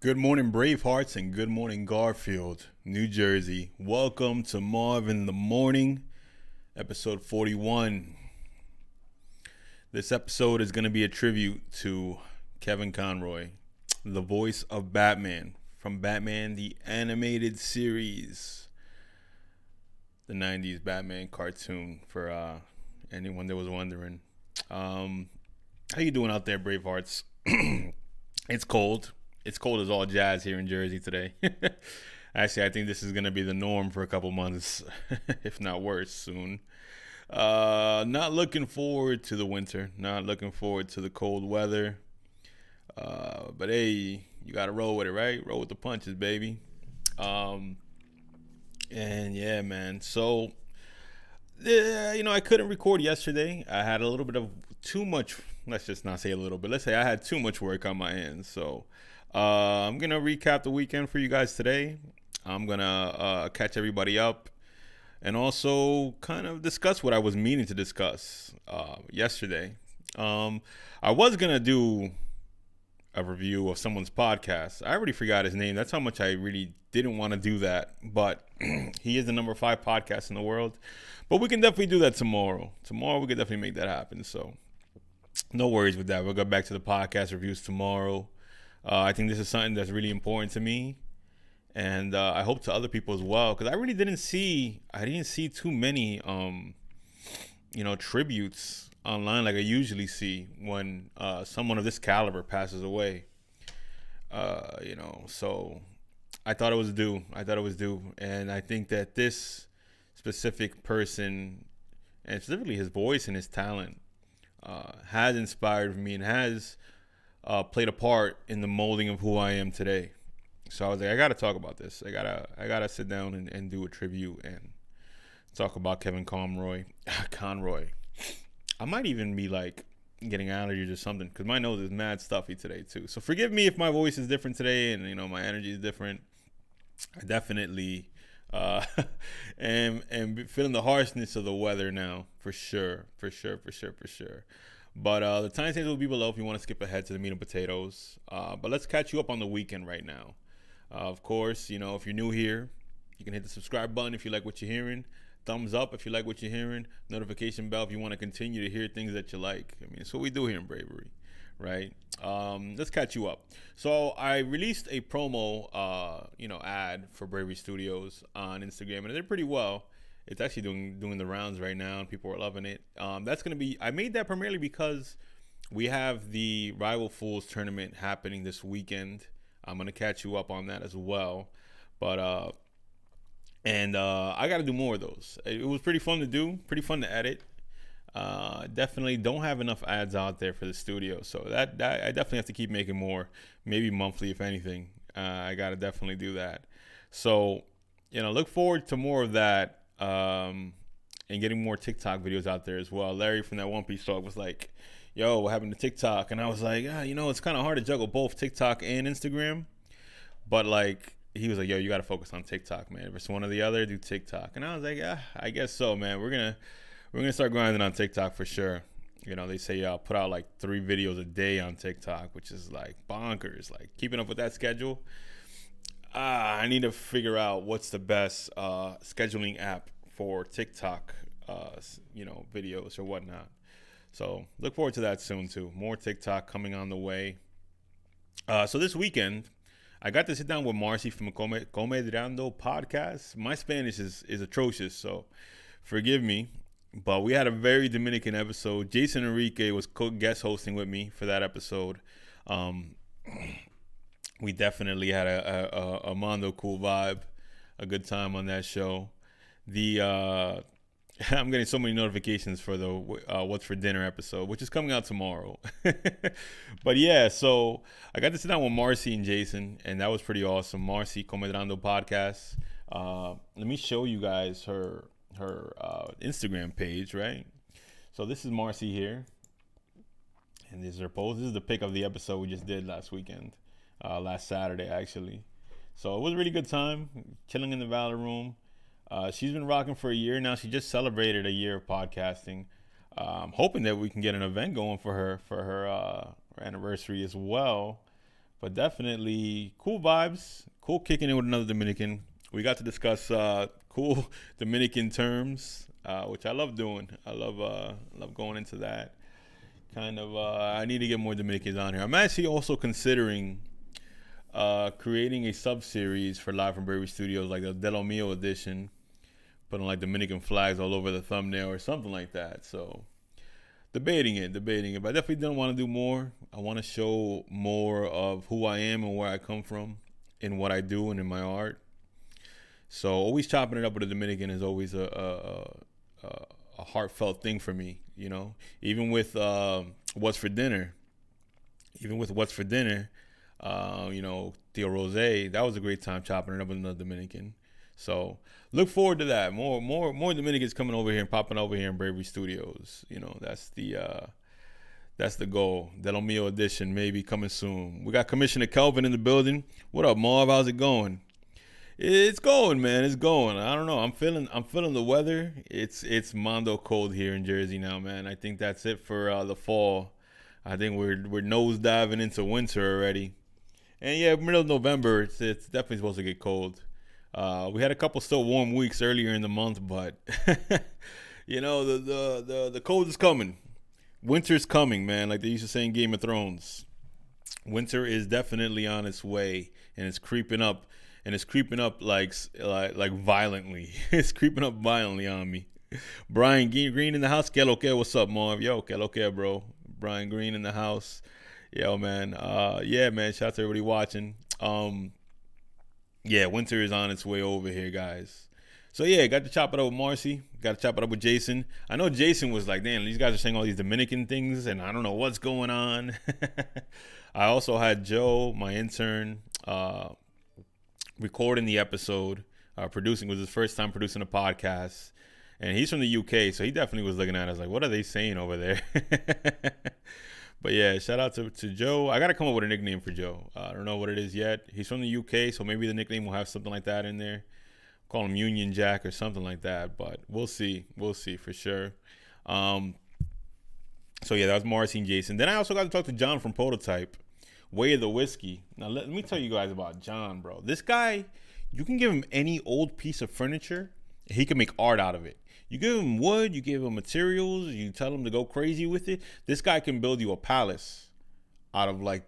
Good morning, Bravehearts, and good morning, Garfield, New Jersey. Welcome to Marv in the Morning, episode 41. This episode is going to be a tribute to Kevin Conroy, the voice of Batman from Batman the Animated Series, the 90s Batman cartoon for anyone that was wondering. How you doing out there, Bravehearts? It's cold. It's cold as all jazz here in Jersey today. Actually, I think this is going to be the norm for a couple months, if not worse, soon. Not looking forward to the winter. Not looking forward to the cold weather. But hey, you got to roll with it, right? Roll with the punches, baby. Um, and yeah, man. So, I couldn't record yesterday. I had a little bit of too much. Let's just not say a little bit. Let's say I had too much work on my hands. So, I'm gonna recap the weekend for you guys today. I'm gonna catch everybody up and also kind of discuss what I was meaning to discuss yesterday. Um, I was gonna do a review of someone's podcast. I already forgot his name. That's how much I really didn't want to do that. But he is the number 5 podcast in the world. But we can definitely do that tomorrow. Tomorrow we can definitely make that happen. So no worries with that. We'll go back to the podcast reviews tomorrow. I think this is something that's really important to me, and I hope to other people as well. Because I didn't see too many, tributes online like I usually see when someone of this caliber passes away. So I thought it was due. And I think that this specific person, and specifically his voice and his talent, has inspired me and has played a part in the molding of who I am today. So I was like, I gotta talk about this. I gotta sit down and do a tribute and talk about Kevin Conroy. Conroy. I might even be like getting allergies or something because my nose is mad stuffy today too. So forgive me if my voice is different today and my energy is different. I definitely uh, am feeling the harshness of the weather now for sure, for sure. But the time will be below if you want to skip ahead to the meat and potatoes. But let's catch you up on the weekend right now. Of course, if you're new here, you can hit the subscribe button if you like what you're hearing. Thumbs up if you like what you're hearing. Notification bell if you want to continue to hear things that you like. I mean, it's what we do here in Bravery, right? Let's catch you up. So I released a promo, ad for Bravery Studios on Instagram, and it did pretty well. It's actually doing the rounds right now, and people are loving it. That's gonna be. I made that primarily because we have the Rival Fools tournament happening this weekend. I'm gonna catch you up on that as well, but I got to do more of those. It was pretty fun to do, pretty fun to edit. Definitely don't have enough ads out there for the studio, so that I definitely have to keep making more, maybe monthly if anything. I got to definitely do that. So look forward to more of that. And getting more TikTok videos out there as well. Larry from that One Piece talk was like, "Yo, what happened to TikTok?" And I was like, it's kind of hard to juggle both TikTok and Instagram. But like, he was like, "Yo, you got to focus on TikTok, man. If it's one or the other, do TikTok." And I was like, "Yeah, I guess so, man. We're gonna start grinding on TikTok for sure." They say put out like 3 videos a day on TikTok, which is like bonkers. Like keeping up with that schedule. I need to figure out what's the best scheduling app for TikTok, videos or whatnot. So look forward to that soon too. More TikTok coming on the way. So this weekend, I got to sit down with Marcy from Comediando podcast. My Spanish is atrocious, so forgive me. But we had a very Dominican episode. Jason Enrique was guest hosting with me for that episode. Um, we definitely had a Mondo cool vibe, a good time on that show. The I'm getting so many notifications for the What's for Dinner episode, which is coming out tomorrow. But yeah, so I got to sit down with Marcy and Jason, and that was pretty awesome. Marcy Comediando podcast. Let me show you guys her Instagram page, right? So this is Marcy here, and this is her post. This is the pic of the episode we just did last weekend, last Saturday actually. So it was a really good time, chilling in the Valor Room. She's been rocking for a year now. She just celebrated a year of podcasting. I'm hoping that we can get an event going for her anniversary as well. But definitely cool vibes. Cool kicking in with another Dominican. We got to discuss cool Dominican terms, which I love doing. I love going into that. Kind of, I need to get more Dominicans on here. I'm actually also considering creating a sub series for Live from Bravery Studios, like the De Lo Mio edition, putting like Dominican flags all over the thumbnail or something like that. So debating it. But I definitely don't want to do more. I want to show more of who I am and where I come from in what I do and in my art. So always chopping it up with a Dominican is always a heartfelt thing for me, you know. Even with what's for dinner, you know, Theo Rose, that was a great time chopping it up with another Dominican. So look forward to that. More Dominicans coming over here and popping over here in Bravery Studios. You know, that's the goal. De Lo Mio edition maybe coming soon. We got Commissioner Kelvin in the building. What up, Marv? How's it going? It's going, man. It's going. I don't know. I'm feeling the weather. It's mondo cold here in Jersey now, man. I think that's it for the fall. I think we're nose diving into winter already. And yeah, middle of November, it's definitely supposed to get cold. We had a couple still warm weeks earlier in the month, but you know the cold is coming. Winter's coming, man. Like they used to say in Game of Thrones, winter is definitely on its way, and it's creeping up. And it's creeping up like violently. It's creeping up violently on me. Brian Green in the house. Que lo que? What's up, Marv? Yo, que lo que, bro? Brian Green in the house. Yo, man. Yeah, man. Shout out to everybody watching. Yeah, winter is on its way over here, guys. So yeah, got to chop it up with Marcy. Got to chop it up with Jason. I know Jason was like, damn, these guys are saying all these Dominican things, and I don't know what's going on. I also had Joe, my intern, recording the episode. Producing was his first time producing a podcast, and he's from the UK, so he definitely was looking at us like, what are they saying over there? But yeah, shout out to Joe. I gotta come up with a nickname for Joe. I don't know what it is yet. He's from the UK, so maybe the nickname will have something like that in there. Call him Union Jack or something like that, but we'll see for sure. So yeah, that was Marcy and Jason. Then I also got to talk to John from Prototype, Way of the Whiskey. Now let me tell you guys about John, bro. This guy, you can give him any old piece of furniture, and he can make art out of it. You give him wood, you give him materials, you tell him to go crazy with it. This guy can build you a palace out of like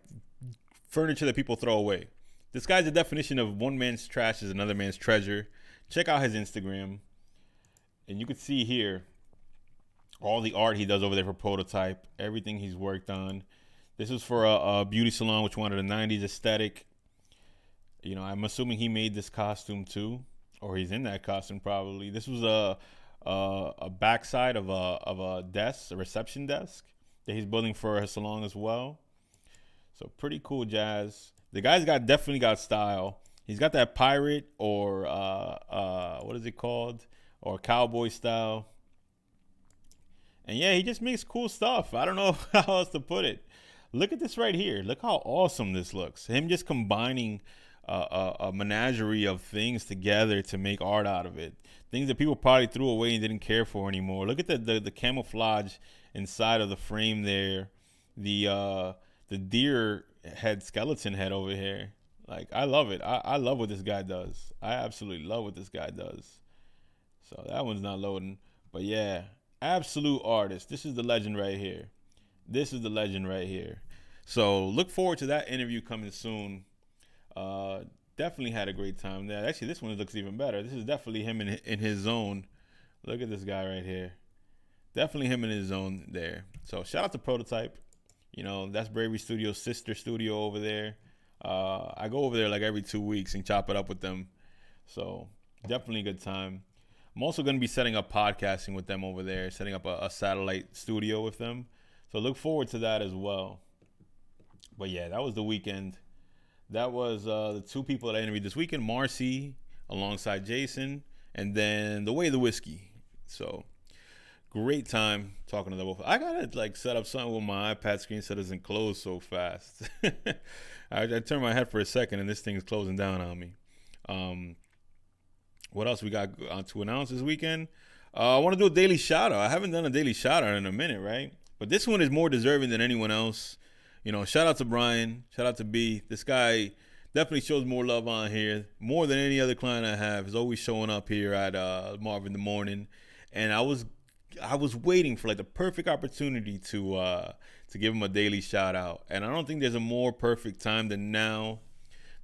furniture that people throw away. This guy's the definition of one man's trash is another man's treasure. Check out his Instagram, and you can see here all the art he does over there for Prototype, everything he's worked on. This is for a beauty salon which wanted a 90s aesthetic. You know, I'm assuming he made this costume too, or he's in that costume probably. This was a backside of a desk, a reception desk that he's building for his salon as well. So pretty cool jazz. The guy's definitely got style. He's got that pirate or what is it called? Or cowboy style. And yeah, he just makes cool stuff. I don't know how else to put it. Look at this right here. Look how awesome this looks. Him just combining a menagerie of things together to make art out of it. Things that people probably threw away and didn't care for anymore. Look at the camouflage inside of the frame there. The deer head, skeleton head over here. Like, I love it. I love what this guy does. I absolutely love what this guy does. So that one's not loading. But yeah, absolute artist. This is the legend right here. So look forward to that interview coming soon. Definitely had a great time there. Actually, this one looks even better. This is definitely him in his zone. Look at this guy right here. Definitely him in his zone there. So shout out to Prototype. You know, that's Bravery Studio's sister studio over there. I go over there like every 2 weeks and chop it up with them. So definitely a good time. I'm also going to be setting up podcasting with them over there, setting up a satellite studio with them. So look forward to that as well. But yeah, that was the weekend. That was the two people that I interviewed this weekend, Marcy alongside Jason, and then The Way of the Whiskey. So great time talking to them both. I gotta like set up something with my iPad screen so it doesn't close so fast. I turned my head for a second and this thing is closing down on me. What else we got to announce this weekend? I want to do a daily shout out. I haven't done a daily shout out in a minute, right? But this one is more deserving than anyone else Shout out to Brian. Shout out to B. This guy definitely shows more love on here, more than any other client I have. Is always showing up here at Marv in the morning, and I was waiting for like the perfect opportunity to give him a daily shout out, and I don't think there's a more perfect time than now.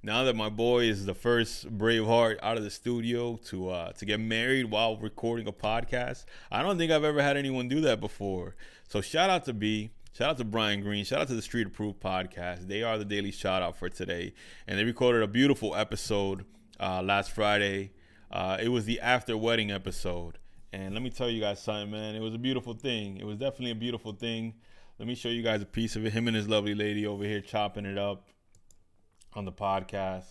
Now that my boy is the first Braveheart out of the studio to get married while recording a podcast, I don't think I've ever had anyone do that before. So shout out to B. Shout out to Brian Green. Shout out to the Street Approved Podcast. They are the daily shout out for today. And they recorded a beautiful episode last Friday. It was the after wedding episode. And let me tell you guys something, man. It was a beautiful thing. It was definitely a beautiful thing. Let me show you guys a piece of it. Him and his lovely lady over here chopping it up on the podcast.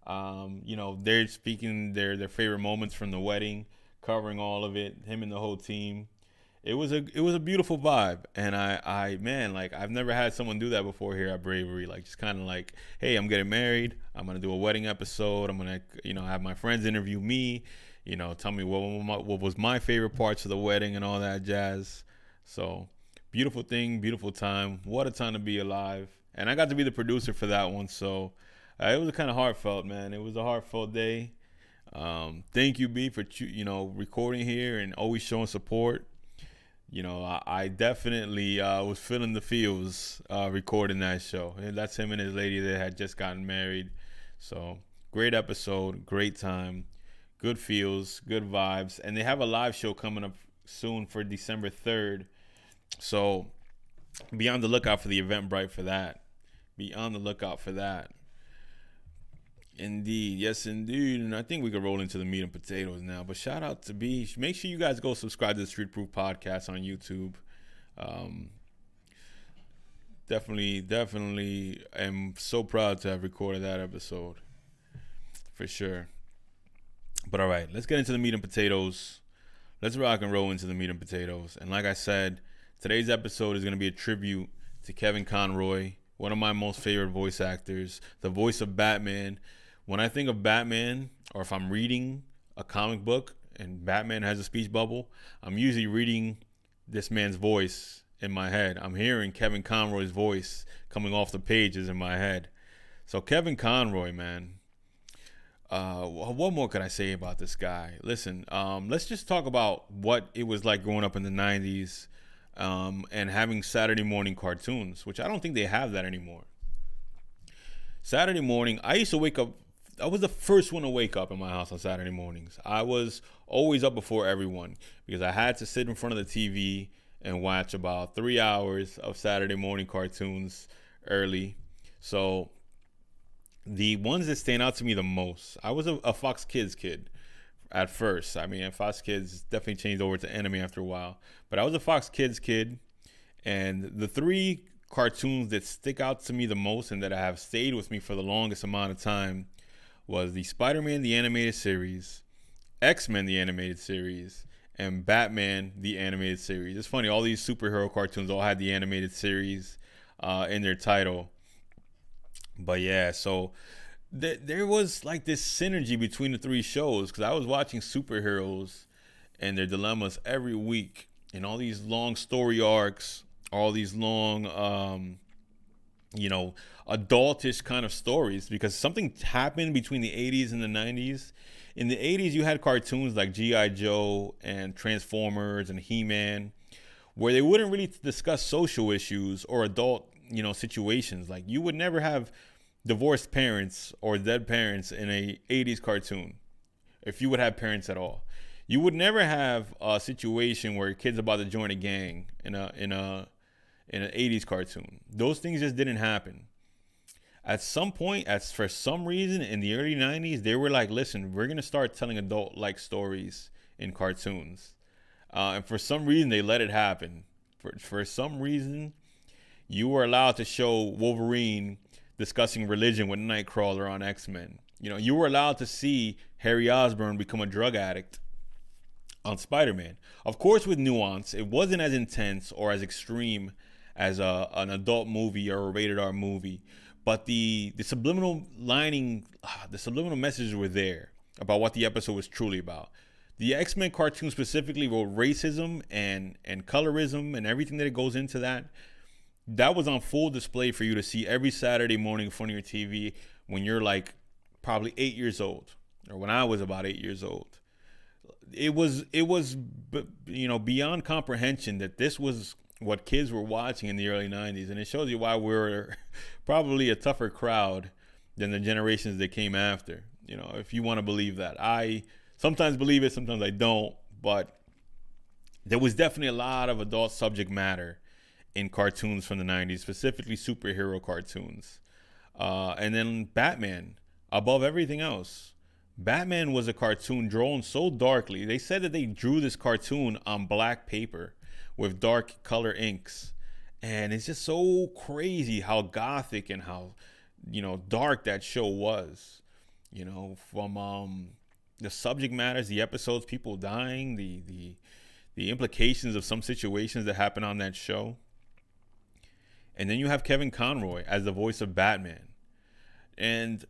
They're speaking their favorite moments from the wedding, covering all of it. Him and the whole team. It was a beautiful vibe, and I man, like I've never had someone do that before here at Bravery. Like just kind of like, hey, I'm getting married. I'm gonna do a wedding episode. I'm gonna have my friends interview me. Tell me what was my favorite parts of the wedding and all that jazz. So beautiful thing, beautiful time. What a time to be alive. And I got to be the producer for that one. So it was kind of heartfelt, man. It was a heartfelt day. Thank you, B, for recording here and always showing support. I definitely was feeling the feels recording that show. And that's him and his lady that had just gotten married. So great episode, great time, good feels, good vibes. And they have a live show coming up soon for December 3rd. So be on the lookout for the Eventbrite for that. Be on the lookout for that. Indeed. Yes, indeed. And I think we could roll into the meat and potatoes now. But shout out to B. Make sure you guys go subscribe to the Street Proof Podcast on YouTube. Definitely am so proud to have recorded that episode. For sure. But all right, let's get into the meat and potatoes. Let's rock and roll into the meat and potatoes. And like I said, today's episode is going to be a tribute to Kevin Conroy, one of my most favorite voice actors, the voice of Batman. When I think of Batman, or if I'm reading a comic book and Batman has a speech bubble, I'm usually reading this man's voice in my head. I'm hearing Kevin Conroy's voice coming off the pages in my head. So Kevin Conroy, man. What more could I say about this guy? Listen, let's just talk about what it was like growing up in the 90s and having Saturday morning cartoons, which I don't think they have that anymore. Saturday morning, I used to wake up. I was the first one to wake up in my house on Saturday mornings. I was always up before everyone because I had to sit in front of the TV and watch about 3 hours of Saturday morning cartoons early. So the ones that stand out to me the most, I was a Fox Kids kid at first. I mean, Fox Kids definitely changed over to anime after a while. But I was a Fox Kids kid, and the three cartoons that stick out to me the most and that have stayed with me for the longest amount of time was the Spider-Man, the animated series, X-Men, the animated series, and Batman, the animated series. It's funny, all these superhero cartoons all had the animated series in their title. But yeah, so there was like this synergy between the three shows because I was watching superheroes and their dilemmas every week and all these long story arcs, all these long adultish kind of stories because something happened between the 80s and the 90s. In the 80s, you had cartoons like G.I. Joe and Transformers and He-Man where they wouldn't really discuss social issues or adult, situations. Like you would never have divorced parents or dead parents in a 80s cartoon if you would have parents at all. You would never have a situation where a kid's about to join a gang in an 80s cartoon. Those things just didn't happen. At some point, for some reason, in the early 90s, they were like, listen, we're going to start telling adult-like stories in cartoons. And for some reason, they let it happen. For some reason, you were allowed to show Wolverine discussing religion with Nightcrawler on X-Men. You were allowed to see Harry Osborn become a drug addict on Spider-Man. Of course, with nuance, it wasn't as intense or as extreme as an adult movie or a rated R movie. But the subliminal lining, the subliminal messages were there about what the episode was truly about. The X-Men cartoon specifically wrote racism and colorism and everything that goes into that. that was on full display for you to see every Saturday morning in front of your TV when you're like probably 8 years old, or when I was about 8 years old. It was beyond comprehension that this was what kids were watching in the early 90s, and it shows you why we're probably a tougher crowd than the generations that came after. If you want to believe that. I sometimes believe it, sometimes I don't, but there was definitely a lot of adult subject matter in cartoons from the 90s, specifically superhero cartoons. And then Batman, above everything else. Batman was a cartoon drawn so darkly. They said that they drew this cartoon on black paper with dark color inks. And it's just so crazy how gothic and how, dark that show was. From the subject matters, the episodes, people dying, the implications of some situations that happen on that show. And then you have Kevin Conroy as the voice of Batman. And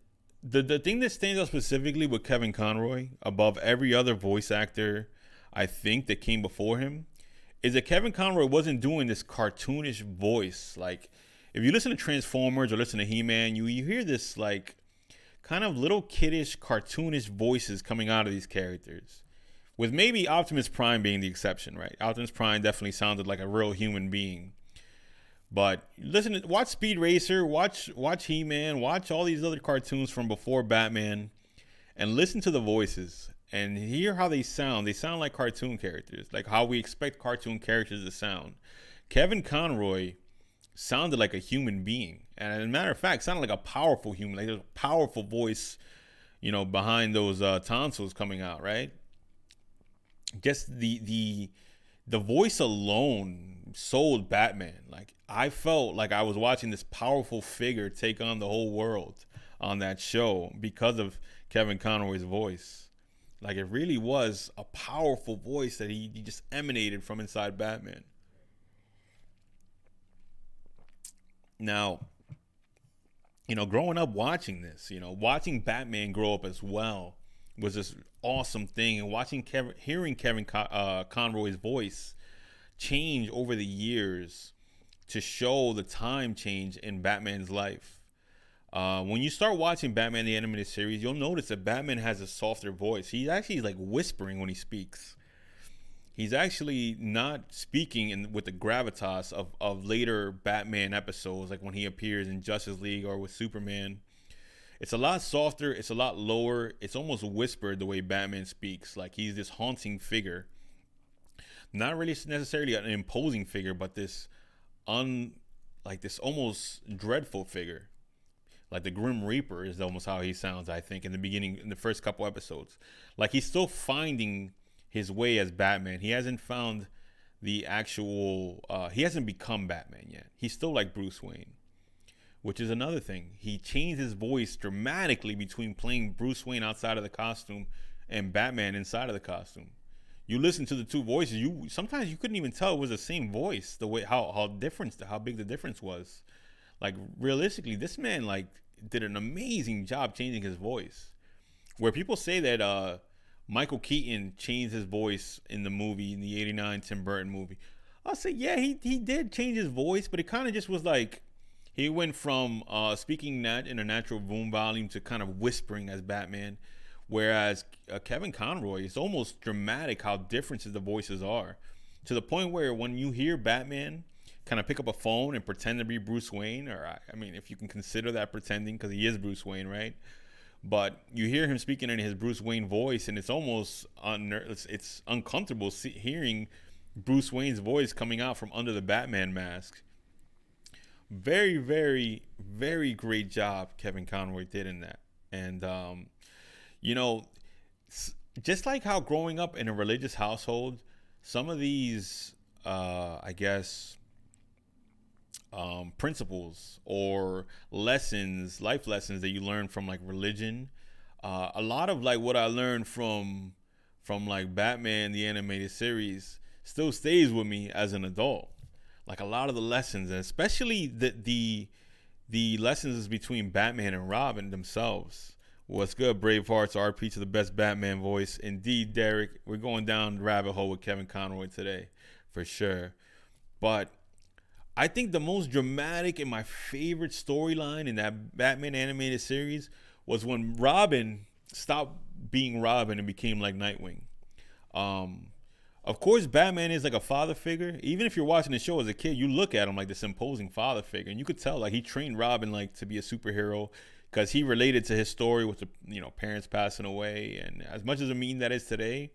the thing that stands out specifically with Kevin Conroy above every other voice actor, I think, that came before him, is that Kevin Conroy wasn't doing this cartoonish voice. Like, if you listen to Transformers or listen to He-Man, you hear this, like, kind of little kiddish, cartoonish voices coming out of these characters. With maybe Optimus Prime being the exception, right? Optimus Prime definitely sounded like a real human being. But watch Speed Racer, watch He-Man, watch all these other cartoons from before Batman, and listen to the voices and hear how they sound. They sound like cartoon characters, like how we expect cartoon characters to sound. Kevin Conroy sounded like a human being, and as a matter of fact, sounded like a powerful human. Like there's a powerful voice, behind those tonsils coming out, right? Just the voice alone sold Batman. Like, I felt like I was watching this powerful figure take on the whole world on that show because of Kevin Conroy's voice. Like, it really was a powerful voice that he just emanated from inside Batman. Now, growing up watching this, watching Batman grow up as well was this awesome thing. And hearing Kevin Conroy's voice change over the years to show the time change in Batman's life. When you start watching Batman the Animated Series, you'll notice that Batman has a softer voice. He's actually like whispering when he speaks. He's actually not speaking with the gravitas of later Batman episodes, like when he appears in Justice League or with Superman. It's a lot softer. It's a lot lower. It's almost whispered the way Batman speaks. Like he's this haunting figure. Not really necessarily an imposing figure, but this almost dreadful figure. Like the Grim Reaper is almost how he sounds, I think, in the first couple episodes. Like he's still finding his way as Batman. He hasn't found he hasn't become Batman yet. He's still like Bruce Wayne, which is another thing. He changed his voice dramatically between playing Bruce Wayne outside of the costume and Batman inside of the costume. You listen to the two voices, sometimes you couldn't even tell it was the same voice, the way how big the difference was. Like realistically, this man like did an amazing job changing his voice. Where people say that Michael Keaton changed his voice in the '89 Tim Burton movie, I'll say yeah, he did change his voice, but it kind of just was like he went from speaking in a natural boom volume to kind of whispering as Batman. Whereas Kevin Conroy, it's almost dramatic how different the voices are, to the point where when you hear Batman kind of pick up a phone and pretend to be Bruce Wayne, or I mean, if you can consider that pretending, because he is Bruce Wayne, right? But you hear him speaking in his Bruce Wayne voice, and it's almost it's uncomfortable hearing Bruce Wayne's voice coming out from under the Batman mask. Very, very, very great job Kevin Conroy did in that. And just like how growing up in a religious household, some of these, principles or life lessons that you learn from like religion, a lot of like what I learned from like Batman the Animated Series still stays with me as an adult. Like a lot of the lessons, and especially the lessons between Batman and Robin themselves. What's good, Bravehearts? RP to the best Batman voice. Indeed, Derek. We're going down the rabbit hole with Kevin Conroy today, for sure. But I think the most dramatic and my favorite storyline in that Batman animated series was when Robin stopped being Robin and became like Nightwing. Um, of course, Batman is like a father figure. Even if you're watching the show as a kid, you look at him like this imposing father figure, and you could tell like he trained Robin like to be a superhero because he related to his story with the parents passing away. And as much as a mean that is today,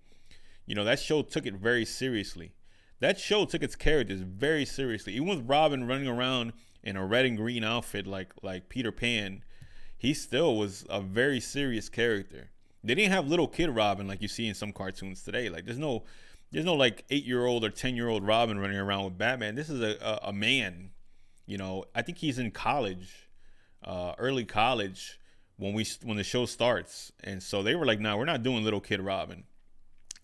that show took it very seriously. That show took its characters very seriously. Even with Robin running around in a red and green outfit like Peter Pan, he still was a very serious character. They didn't have little kid Robin like you see in some cartoons today. Like there's no like 8-year-old or 10-year-old Robin running around with Batman. This is a man. I think he's in college, early college when the show starts, and so they were like, "Nah, we're not doing little kid Robin."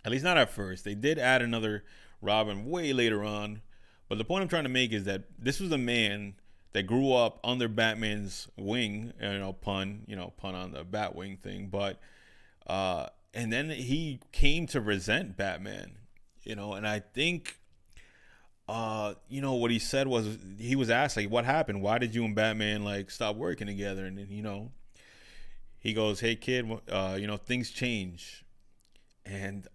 At least not at first. They did add another Robin way later on, but the point I'm trying to make is that this was a man that grew up under Batman's wing. Pun on the Batwing thing, but and then he came to resent Batman. And I think what he said was, he was asked like, what happened? Why did you and Batman like stop working together? And then he goes, "Hey kid, things change." And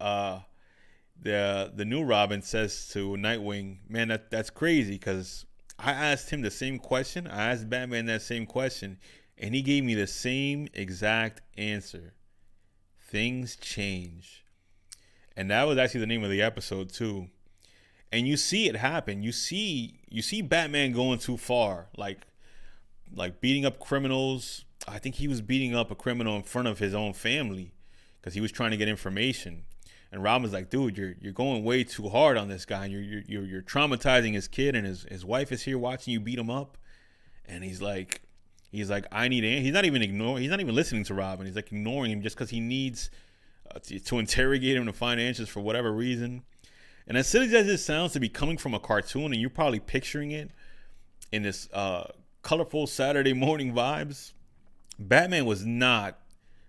the new Robin says to Nightwing, "Man, that's crazy, because I asked him the same question. I asked Batman that same question, and he gave me the same exact answer. Things change." And that was actually the name of the episode too. And you see it happen. You see Batman going too far, like beating up criminals. I think he was beating up a criminal in front of his own family because he was trying to get information. And Robin's like, "Dude, you're going way too hard on this guy. You're traumatizing his kid, and his wife is here watching you beat him up." And he's like, "I need." He's not even listening to Robin. He's like ignoring him just because he needs to interrogate him to find answers for whatever reason. And as silly as it sounds to be coming from a cartoon, and you're probably picturing it in this colorful Saturday morning vibes, Batman was not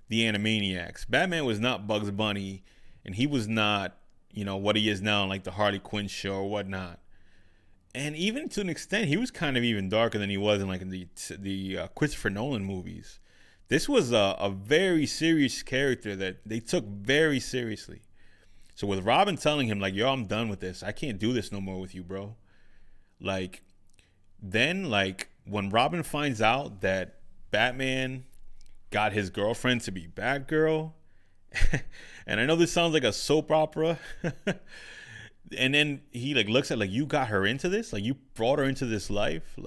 the Animaniacs. Batman was not Bugs Bunny, and he was not, what he is now, like the Harley Quinn show or whatnot. And even to an extent, he was kind of even darker than he was in like in the Christopher Nolan movies. This was a very serious character that they took very seriously. So with Robin telling him like, "Yo, I'm done with this. I can't do this no more with you, bro." Then when Robin finds out that Batman got his girlfriend to be Batgirl, and I know this sounds like a soap opera, and then he looks at "You got her into this? You brought her into this life?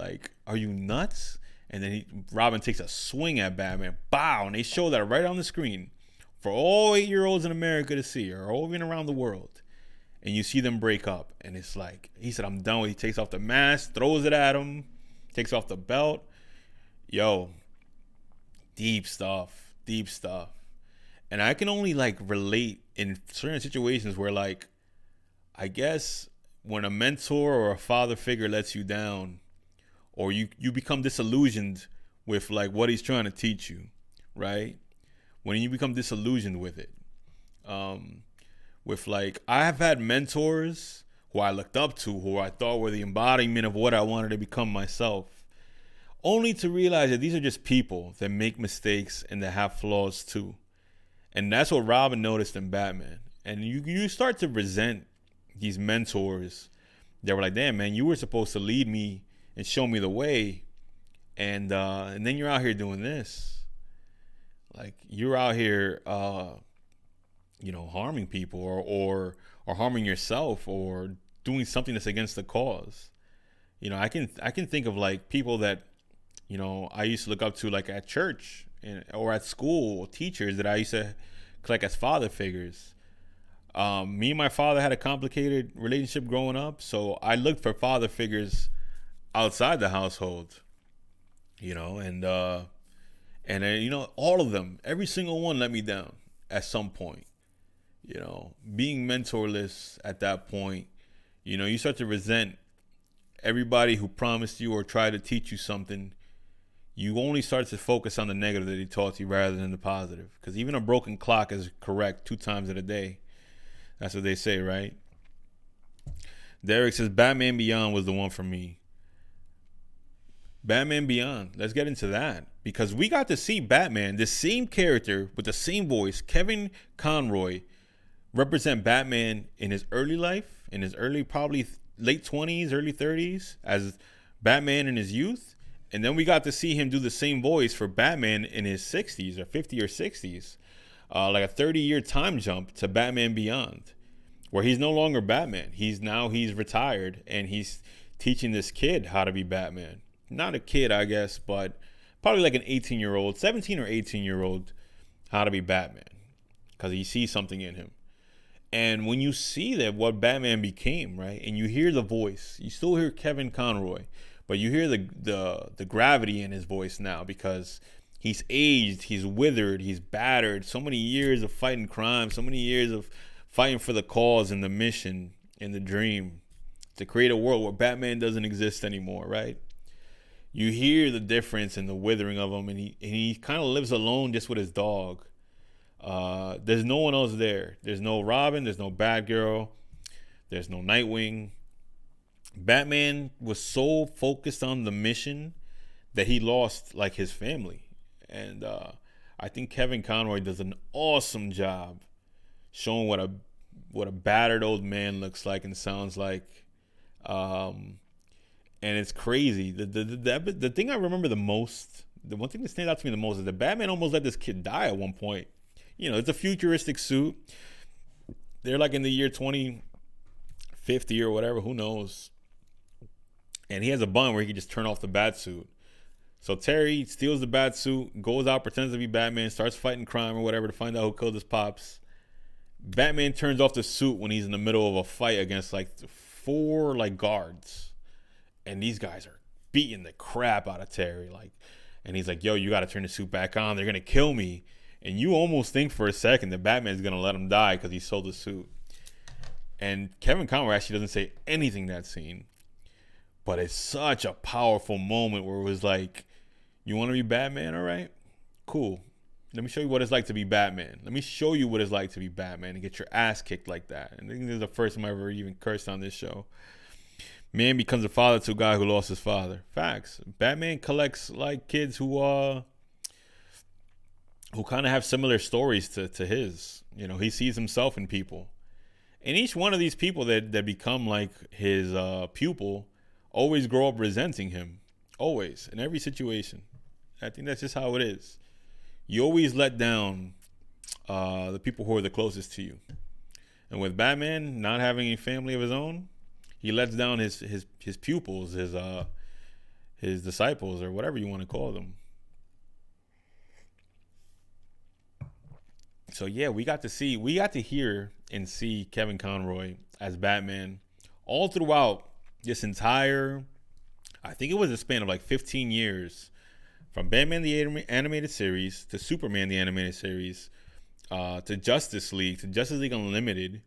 Are you nuts?" And then Robin takes a swing at Batman. Bow! And they show that right on the screen for all 8-year-olds in America to see, or even around the world. And you see them break up. And it's like, he said, "I'm done with it." He takes off the mask, throws it at him, takes off the belt. Yo, deep stuff. And I can only relate in certain situations where I guess when a mentor or a father figure lets you down, or you become disillusioned with what he's trying to teach you, right? When you become disillusioned with it, I have had mentors who I looked up to, who I thought were the embodiment of what I wanted to become myself, only to realize that these are just people that make mistakes and that have flaws too. And that's what Robin noticed in Batman. And you start to resent these mentors that were like, "Damn, man, you were supposed to lead me and show me the way, and then you're out here doing this. You're out here, harming people or harming yourself, or doing something that's against the cause." I can think of people that I used to look up to at church or at school, teachers that I used to as father figures. Me and my father had a complicated relationship growing up, so I looked for father figures outside the household, and all of them, every single one let me down at some point. Being mentorless at that point, you start to resent everybody who promised you or tried to teach you something. You only start to focus on the negative that he taught you rather than the positive, because even a broken clock is correct 2 times in a day. That's what they say, right? Derek says Batman Beyond was the one for me. Batman Beyond. Let's get into that because we got to see Batman, the same character with the same voice, Kevin Conroy, represent Batman in his early life, in his early probably late 20s, early 30s, as Batman in his youth. And then we got to see him do the same voice for Batman in his 60s or 50 or 60s. Like a 30-year time jump to Batman Beyond, where he's no longer Batman. He's retired and he's teaching this kid how to be Batman. Not a kid, I guess, but probably like an 18-year-old, 17 or 18-year-old, how to be Batman, because he sees something in him. And when you see that what Batman became, right, and you hear the voice, you still hear Kevin Conroy, but you hear the gravity in his voice now because he's aged, he's withered, he's battered. So many years of fighting crime, so many years of fighting for the cause and the mission and the dream to create a world where Batman doesn't exist anymore, right? You hear the difference in the withering of him, and he kind of lives alone just with his dog. There's no one else there. There's no Robin, there's no Batgirl, there's no Nightwing. Batman was so focused on the mission that he lost like his family. And I think Kevin Conroy does an awesome job showing what a battered old man looks like and sounds like. And it's crazy. The thing I remember the most, the one thing that stands out to me the most is that Batman almost let this kid die at one point. You know, it's a futuristic suit. They're like in the year 2050 or whatever, who knows. And he has a button where he can just turn off the bat suit. So Terry steals the bat suit, goes out, pretends to be Batman, starts fighting crime or whatever to find out who killed his pops. Batman turns off the suit when he's in the middle of a fight against like 4 like guards. And these guys are beating the crap out of Terry. And he's like, yo, you got to turn the suit back on. They're going to kill me. And you almost think for a second that Batman's going to let him die because he sold the suit. And Kevin Conroy actually doesn't say anything in that scene. But it's such a powerful moment where it was like, you want to be Batman, all right? Cool. Let me show you what it's like to be Batman. Let me show you what it's like to be Batman and get your ass kicked like that. And I think this is the first time I ever even cursed on this show. Man becomes a father to a guy who lost his father. Facts. Batman collects like kids who kind of have similar stories to his. You know, he sees himself in people. And each one of these people that become like his pupil always grow up resenting him. Always. In every situation. I think that's just how it is. You always let down the people who are the closest to you. And with Batman not having a family of his own, he lets down his pupils, his disciples, or whatever you want to call them. So yeah, we got to hear and see Kevin Conroy as Batman all throughout this entire, I think it was a span of like 15 years, from Batman the Animated Series to Superman the Animated Series, to Justice League Unlimited.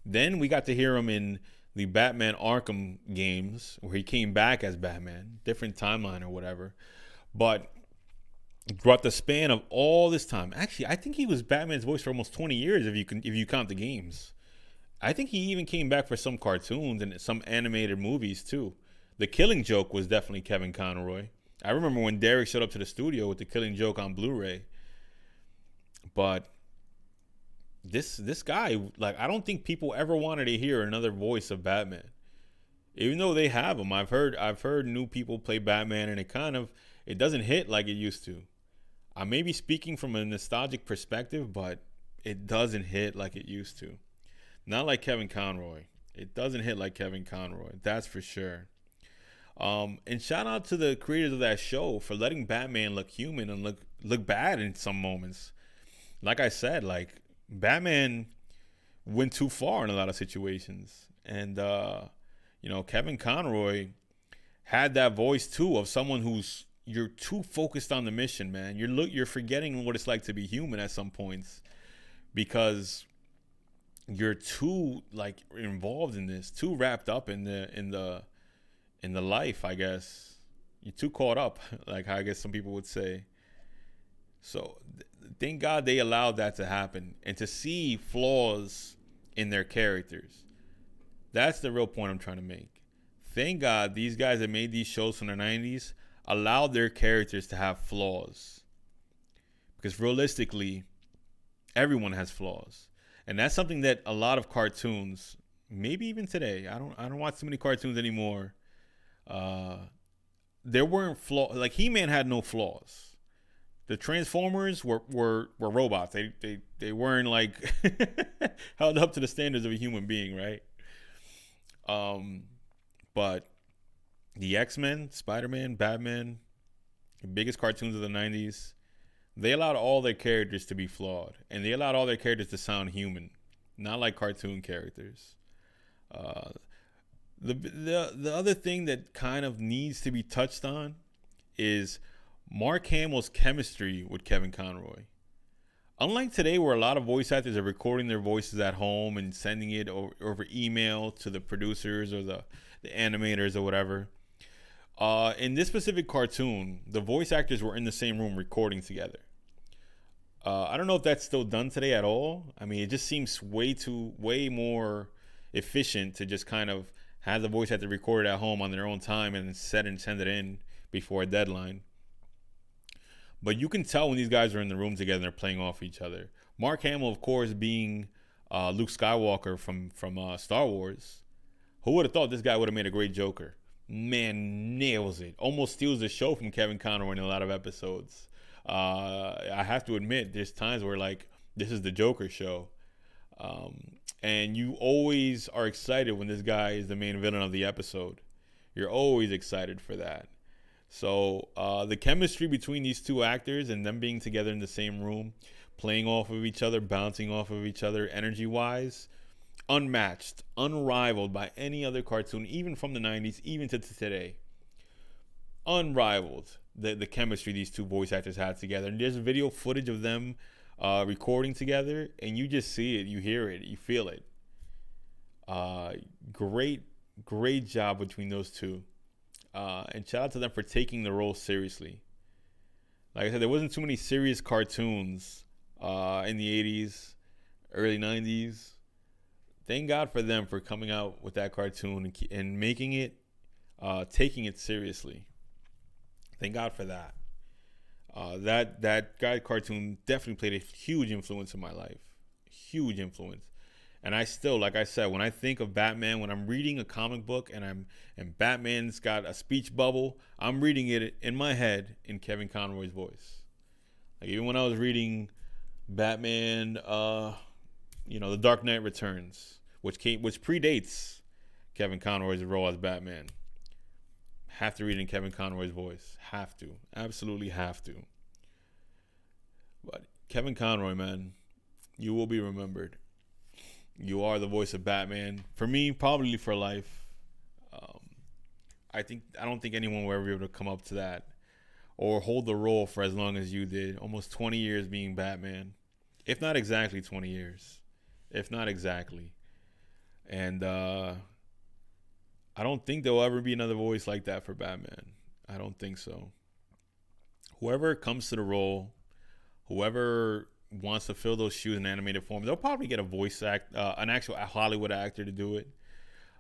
Then we got to hear him in the Batman Arkham games where he came back as Batman, different timeline or whatever. But throughout the span of all this time, actually, I think he was Batman's voice for almost 20 years if you count the games. I think he even came back for some cartoons and some animated movies too. The Killing Joke was definitely Kevin Conroy. I remember when Derek showed up to the studio with The Killing Joke on Blu-ray. But this guy, like, I don't think people ever wanted to hear another voice of Batman. Even though they have him, I've heard new people play Batman, and it doesn't hit like it used to. I may be speaking from a nostalgic perspective, but it doesn't hit like it used to. Not like Kevin Conroy. It doesn't hit like Kevin Conroy. That's for sure. And shout out to the creators of that show for letting Batman look human and look bad in some moments. Like I said, like, Batman went too far in a lot of situations. And, Kevin Conroy had that voice too of someone you're too focused on the mission, man. You're forgetting what it's like to be human at some points because you're too like involved in this, too wrapped up in the life, I guess. You're too caught up, like I guess some people would say. So thank God they allowed that to happen and to see flaws in their characters. That's the real point I'm trying to make. Thank God these guys that made these shows from the 90s allowed their characters to have flaws, because realistically, everyone has flaws, and that's something that a lot of cartoons, maybe even today, I don't watch too many cartoons anymore. Uh, there weren't flaws. Like He-Man had no flaws. The Transformers were robots. They weren't like held up to the standards of a human being, right? Um, but the X-Men, Spider-Man, Batman, the biggest cartoons of the '90s, they allowed all their characters to be flawed, and they allowed all their characters to sound human, not like cartoon characters. Uh, the other thing that kind of needs to be touched on is Mark Hamill's chemistry with Kevin Conroy. Unlike today, where a lot of voice actors are recording their voices at home and sending it over email to the producers or the animators or whatever, in this specific cartoon, the voice actors were in the same room recording together. I don't know if that's still done today at all. I mean, it just seems way more efficient to just kind of have the voice actor record it at home on their own time and set and send it in before a deadline. But you can tell when these guys are in the room together and they're playing off each other. Mark Hamill, of course, being Luke Skywalker from Star Wars. Who would have thought this guy would have made a great Joker? Man, nails it. Almost steals the show from Kevin Conroy in a lot of episodes. I have to admit, there's times where like this is the Joker show, and you always are excited when this guy is the main villain of the episode. You're always excited for that. So the chemistry between these two actors and them being together in the same room, playing off of each other, bouncing off of each other, energy-wise, unmatched, unrivaled by any other cartoon, even from the '90s, even to today. Unrivaled, the chemistry these two voice actors had together. And there's video footage of them recording together, and you just see it, you hear it, you feel it. Great job between those two. And shout out to them for taking the role seriously. Like I said, there wasn't too many serious cartoons in the 80s, early 90s. Thank God for them for coming out with that cartoon and making it, taking it seriously. Thank God for that. That guy cartoon definitely played a huge influence in my life. Huge influence. And I still, like I said, when I think of Batman, when I'm reading a comic book and Batman's got a speech bubble, I'm reading it in my head in Kevin Conroy's voice. Like even when I was reading Batman, The Dark Knight Returns, which predates Kevin Conroy's role as Batman. Have to read it in Kevin Conroy's voice. Have to. Absolutely have to. But Kevin Conroy, man, you will be remembered. You are the voice of Batman. For me, probably for life. I don't think anyone will ever be able to come up to that or hold the role for as long as you did. Almost 20 years being Batman. If not exactly 20 years. If not exactly. And I don't think there'll ever be another voice like that for Batman. I don't think so. Whoever comes to the role, whoever wants to fill those shoes in animated form, they'll probably get an actual Hollywood actor to do it.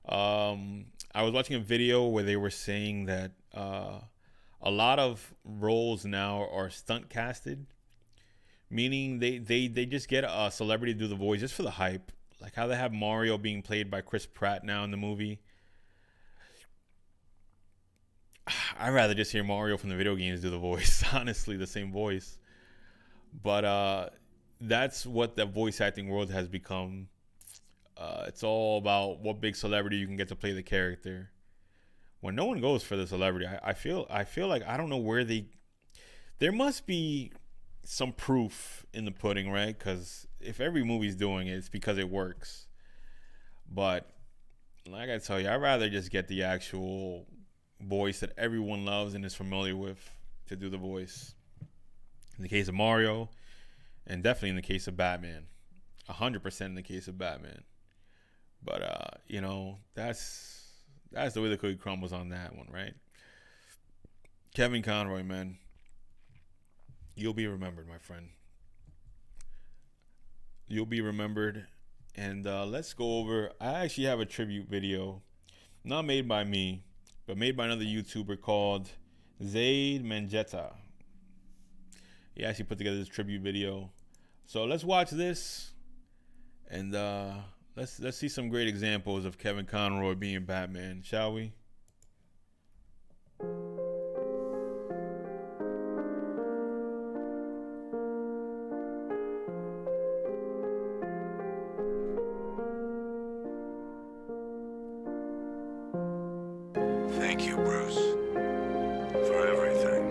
I was watching a video where they were saying that a lot of roles now are stunt casted, meaning they just get a celebrity to do the voice just for the hype. Like how they have Mario being played by Chris Pratt now in the movie. I'd rather just hear Mario from the video games do the voice, honestly, the same voice. But that's what the voice acting world has become. It's all about what big celebrity you can get to play the character. When no one goes for the celebrity, I feel like I don't know where there must be some proof in the pudding, right? Because if every movie's doing it, it's because it works. But like I tell you, I'd rather just get the actual voice that everyone loves and is familiar with to do the voice. In the case of Mario, and definitely in the case of Batman, 100% in the case of Batman. But that's the way the cookie crumbles on that one, right? Kevin Conroy, man, you'll be remembered, my friend. You'll be remembered. And let's go over. I actually have a tribute video, not made by me, but made by another YouTuber called Zaid Mangetta. He actually put together this tribute video. So let's watch this, and let's see some great examples of Kevin Conroy being Batman, shall we? Thank you, Bruce, for everything.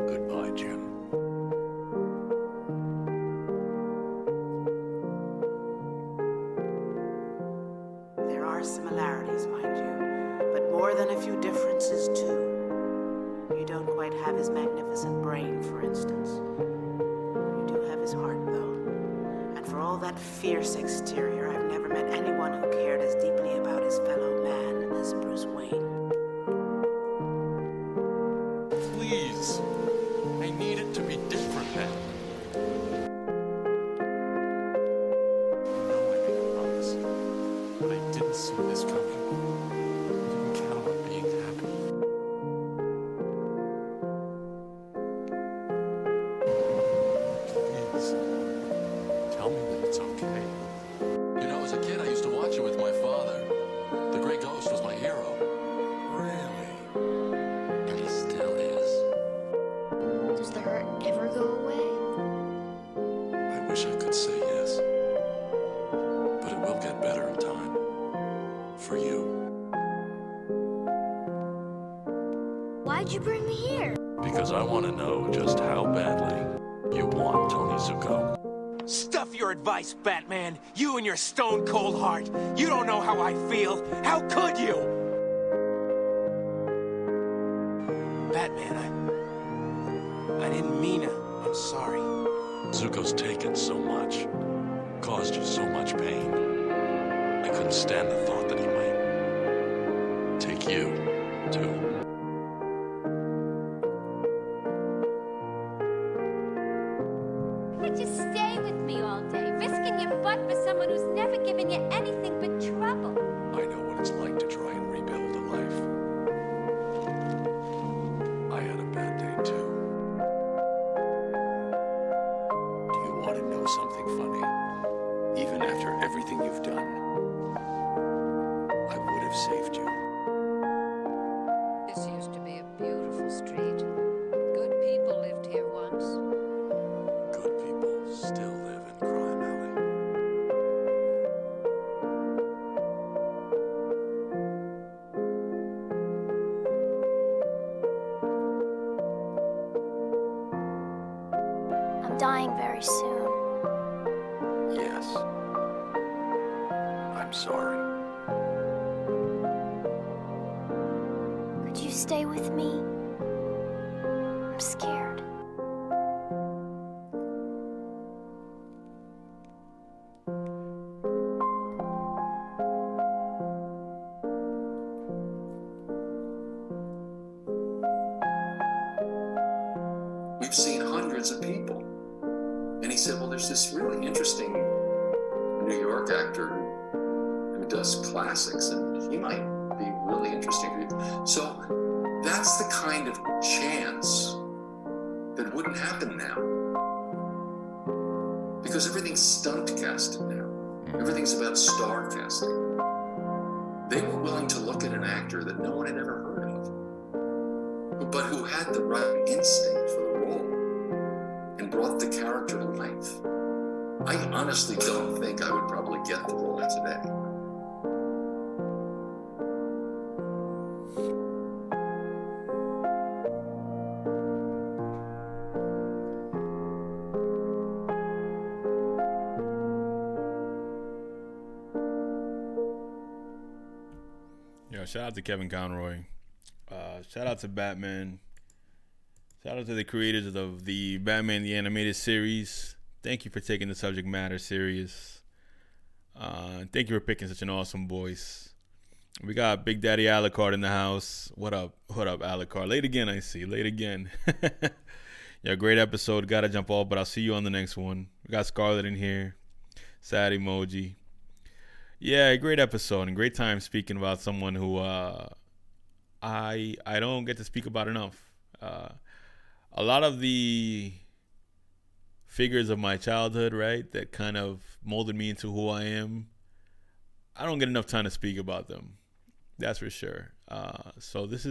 Goodbye, Jim. There are similarities, mind you, but more than a few differences, too. You don't quite have his magnificent brain, for instance. You do have his heart, though. And for all that fierce exterior, I've never met anyone who cared as deeply about his fellow man as Bruce Wayne. Please. I need it to be different, man. I know I made a promise, but I didn't see this coming. I didn't count on being happy. Please. Tell me that it's okay. You know, as a kid, I used to watch it with my father. The Grey Ghost was my hero. Really? And he still is. Does the hurt ever go away? I wish I could say yes. But it will get better in time. For you. Why'd you bring me here? Because I want to know just how badly you want Tony Zuko. Stuff your advice, Batman. You and your stone-cold heart. You don't know how I feel. How could you? Batman, I didn't mean it. I'm sorry. Zuko's taken so much. Caused you so much pain. I couldn't stand the thought that he might take you, too. But just stay with me all day, risking your butt for someone who's never given you anything but trouble. I know what it's like to try and rebuild a life. I had a bad day, too. Do you want to know something funny? Even after everything you've done, I would have saved you. This used to be a beautiful street. Good people lived here once. Good people still live in Crime Alley. I'm dying very soon. Yes. I'm sorry. Could you stay with me? I'm scared. We've seen hundreds of people. And he said, well, there's this really interesting New York actor who does classics, and he might be really interesting to you. So that's the kind of chance that wouldn't happen now. Because everything's stunt casted now. Everything's about star casting. They were willing to look at an actor that no one had ever heard of, but who had the right instinct for the role and brought the character to life. I honestly don't think I would probably get the role today. Yo, shout out to Kevin Conroy. Shout out to Batman. Shout out to the creators of the Batman the Animated Series. Thank you for taking the subject matter serious. Thank you for picking such an awesome voice. We got Big Daddy Alucard in the house. What up? What up, Alucard? Late again, I see. Late again. Yeah, great episode. Gotta jump off, but I'll see you on the next one. We got Scarlett in here. Sad emoji. Yeah, great episode and great time speaking about someone who I don't get to speak about enough. A lot of the figures of my childhood, right, that kind of molded me into who I am, I don't get enough time to speak about them. That's for sure. So this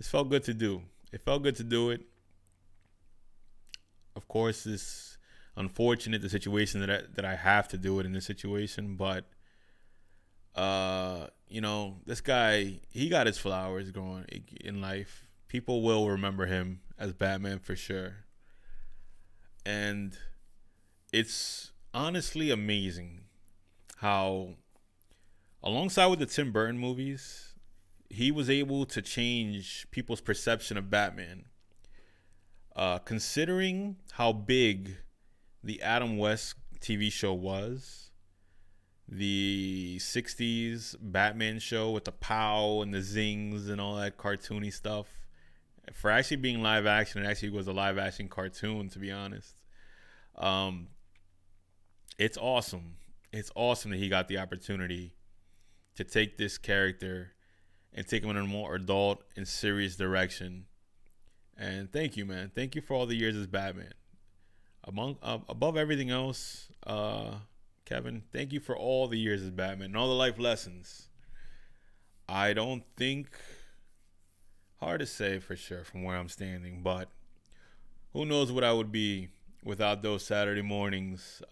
felt good to do. It felt good to do it. Of course, it's unfortunate the situation that I have to do it in this situation, but this guy, he got his flowers growing in life. People will remember him as Batman for sure. And it's honestly amazing how, alongside with the Tim Burton movies, he was able to change people's perception of Batman. Considering how big the Adam West TV show was, the 60s Batman show with the pow and the zings and all that cartoony stuff, for actually being live action, it actually was a live action cartoon, to be honest. It's awesome. It's awesome that he got the opportunity to take this character and take him in a more adult and serious direction. And thank you, man. Thank you for all the years as Batman. Above everything else, Kevin, thank you for all the years as Batman and all the life lessons. I don't think, hard to say for sure from where I'm standing, but who knows what I would be without those Saturday mornings,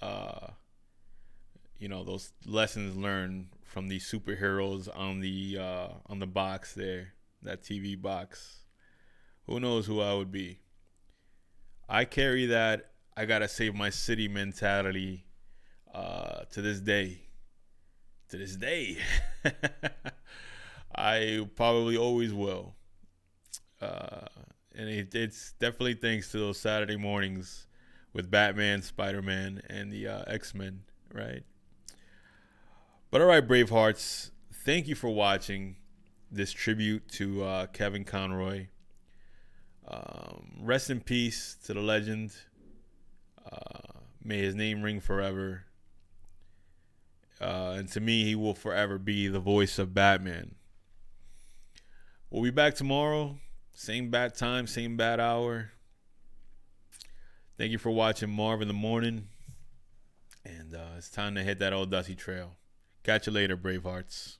those lessons learned from these superheroes on the box there, that TV box. Who knows who I would be? I carry that I gotta save my city mentality to this day. To this day. I probably always will. And it's definitely thanks to those Saturday mornings with Batman, Spider-Man, and the X-Men, right? But all right, Bravehearts, thank you for watching this tribute to Kevin Conroy. Rest in peace to the legend. May his name ring forever. And to me, he will forever be the voice of Batman. We'll be back tomorrow. Same bat time, same bat hour. Thank you for watching Marv in the Morning. And it's time to hit that old dusty trail. Catch you later, Bravehearts.